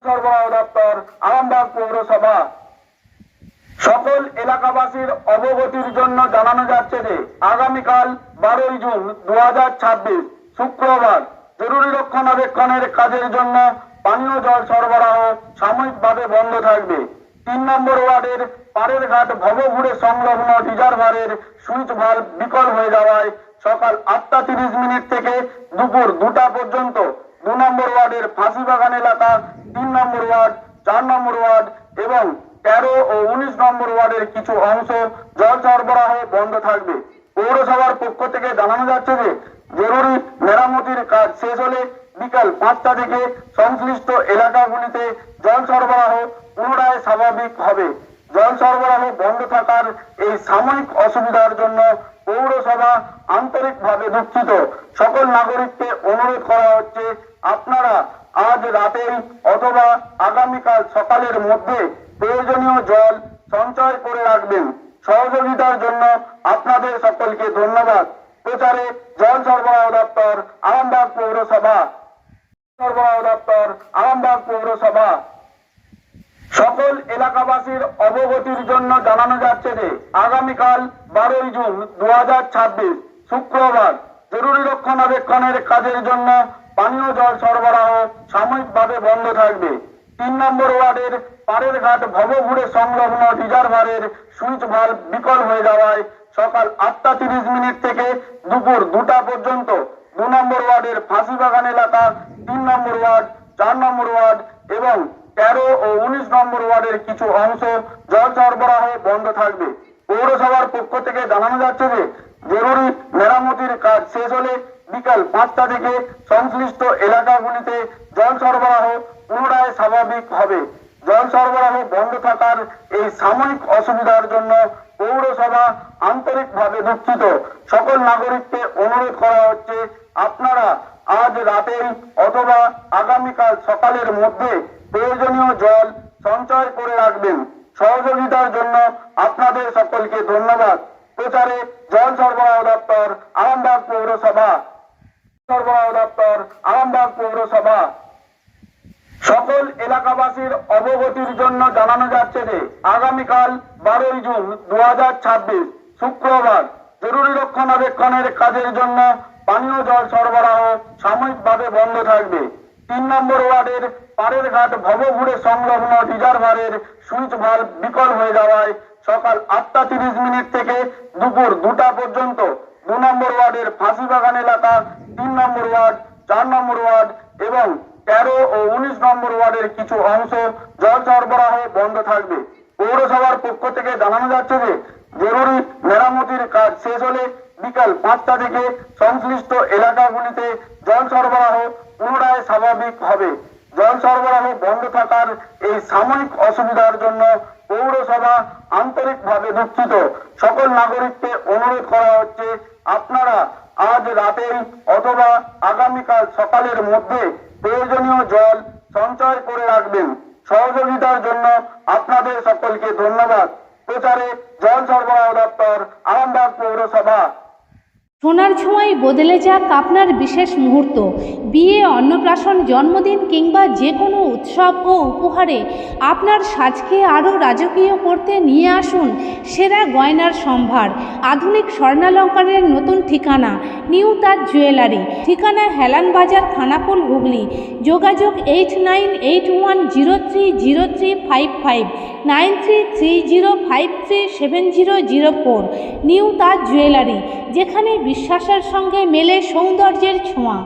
সরবরাহ দপ্তর, আরামবাগ পৌরসভা। সকল এলাকাবাসীর অবগতির জন্য জানানো যাচ্ছে যে আগামীকাল 12ই জুন 2026 শুক্রবার জরুরি রক্ষণাবেক্ষণের কাজের জন্য পানীয় জল সরবরাহ সাময়িকভাবে বন্ধ থাকবে। 3 নম্বর ওয়ার্ডের পাড়ের ঘাট ভবঘুরে সংলগ্ন রিজার্ভারের সুইচ ভাল্ব বিকল হয়ে যাওয়ায় সকাল 8:30 থেকে দুপুর 2টা পর্যন্ত 2 নম্বর ওয়ার্ডের ফাঁসিবাগান এলাকা, 3 নম্বর ওয়ার্ড, 4 নম্বর ওয়ার্ড এবং 13 ও 19 নম্বর ওয়ার্ডের কিছু অংশ জল সরবরাহ বন্ধ থাকবে। পৌরসভার পক্ষ থেকে জানানো যাচ্ছে যে জরুরি মেরামতির কাজ শেষ হলে বিকাল 5টা থেকে সংশ্লিষ্ট এলাকাগুলিতে জল সরবরাহ পুনরায় স্বাভাবিক হবে। জল সরবরাহ বন্ধ থাকার এই সাময়িক অসুবিধার জন্য পৌরসভা আন্তরিকভাবে দুঃখিত। সকল নাগরিককে অনুরোধ করা হচ্ছে আপনারা আজ রাতেই অথবা আগামীকাল সকালের মধ্যে প্রয়োজনীয় জল সঞ্চয় করে রাখবেন। সহযোগিতার জন্য আপনাদের সকলকে ধন্যবাদ। প্রচারে জল সরবরাহ দপ্তর, আরামবাগ পৌরসভা। সরবরাহ দপ্তর, আরামবাগ পৌরসভা। সকল এলাকাবাসীর অবগতির জন্য জানানো যাচ্ছে যে আগামীকাল 12ই জুন 2026 শুক্রবার জরুরি রক্ষণাবেক্ষণের কাজের জন্য পানীয় জল সরবরাহ সাময়িকভাবে বন্ধ থাকবে। 3 নম্বর ওয়ার্ডের পাড়ের ঘাট ভবঘুরে সংলগ্ন রিজার্ভারের সুইচ ভাল্ব বিকল হয়ে যাওয়ায় সকাল 8:30 থেকে দুপুর 2টা পর্যন্ত 2 নম্বর ওয়ার্ডের ফাঁসিবাগান এলাকা, 3 নম্বর ওয়ার্ড, 4 নম্বর ওয়ার্ড এবং 13 ও 19 নম্বর ওয়ার্ডের কিছু অংশ জল সরবরাহ বন্ধ থাকবে। পৌরসভার পক্ষ থেকে জানানো যাচ্ছে যে জরুরি মেরামতির কাজ শেষ হলে বিকাল 5টা থেকে সংশ্লিষ্ট এলাকাগুলিতে জল সরবরাহ পুনরায় স্বাভাবিক হবে। জল সরবরাহ বন্ধ থাকার এই সাময়িক অসুবিধার জন্য পৌরসভা আন্তরিকভাবে দুঃখিত। সকল নাগরিককে অনুরোধ করা হচ্ছে আপনারা আজ রাতেই অথবা আগামীকাল সকালের মধ্যে প্রয়োজনীয় জল সঞ্চয় করে রাখবেন। সহযোগিতার জন্য আপনাদের সকলকে ধন্যবাদ। প্রচারে জল সরবরাহ দপ্তর, আরামবাগ পৌরসভা। সরবরাহ দপ্তর, আরামবাগ পৌরসভা। সকল এলাকাবাসীর অবগতির জন্য জানানো যাচ্ছে যে আগামীকাল 12ই জুন 2026 শুক্রবার জরুরি রক্ষণাবেক্ষণের কাজের জন্য পানীয় জল সরবরাহ সাময়িকভাবে বন্ধ থাকবে। 3 নম্বর ওয়ার্ডের পাড়ের ঘাট ভবঘুরে সংলগ্ন রিজার্ভারের সুইচ ভাল্ব বিকল হয়ে যাওয়ায় সকাল 8:30 থেকে দুপুর 2টা পর্যন্ত 2 নম্বর ওয়ার্ডের ফাঁসিবাগান এলাকা, 3 নম্বর ওয়ার্ড, 4 নম্বর ওয়ার্ড এবং 13 ও 19 নম্বর ওয়ার্ডের কিছু অংশ জল সরবরাহ বন্ধ থাকবে। পৌরসভার পক্ষ থেকে জানানো যাচ্ছে যে জরুরি মেরামতির কাজ শেষ হলে বিকাল 5টা থেকে সংশ্লিষ্ট এলাকাগুলিতে জল সরবরাহ পুনরায় স্বাভাবিক হবে। জল সরবরাহ বন্ধ থাকার এই সাময়িক অসুবিধার জন্য পৌরসভা আন্তরিকভাবে দুঃখিত। সকল নাগরিককে অনুরোধ করা হচ্ছে আপনারা আজ রাতেই অথবা আগামীকাল সকালের মধ্যে প্রয়োজনীয় জল সঞ্চয় করে রাখবেন। সহযোগিতার জন্য আপনাদের সকলকে ধন্যবাদ। প্রচারে জল সরবরাহ দপ্তর, আরামবাগ পৌরসভা। সোনার ছোঁয়ায় বদলে যাক আপনার বিশেষ মুহূর্ত। বিয়ে, অন্নপ্রাশন, জন্মদিন কিংবা যে কোনো উৎসব ও উপহারে আপনার সাজকে আরও রাজকীয় করতে নিয়ে আসুন সেরা গয়নার সম্ভার। আধুনিক স্বর্ণালঙ্কারের নতুন ঠিকানা নিউ তাজ জুয়েলারি। ঠিকানা হেলান বাজার, খানাকুল, হুগলি। যোগাযোগ 899801030355, 9330537004। নিউ তাজ জুয়েলারি, যেখানে বিশ্বাসের সঙ্গে মেলে সৌন্দর্যের ছোঁয়া।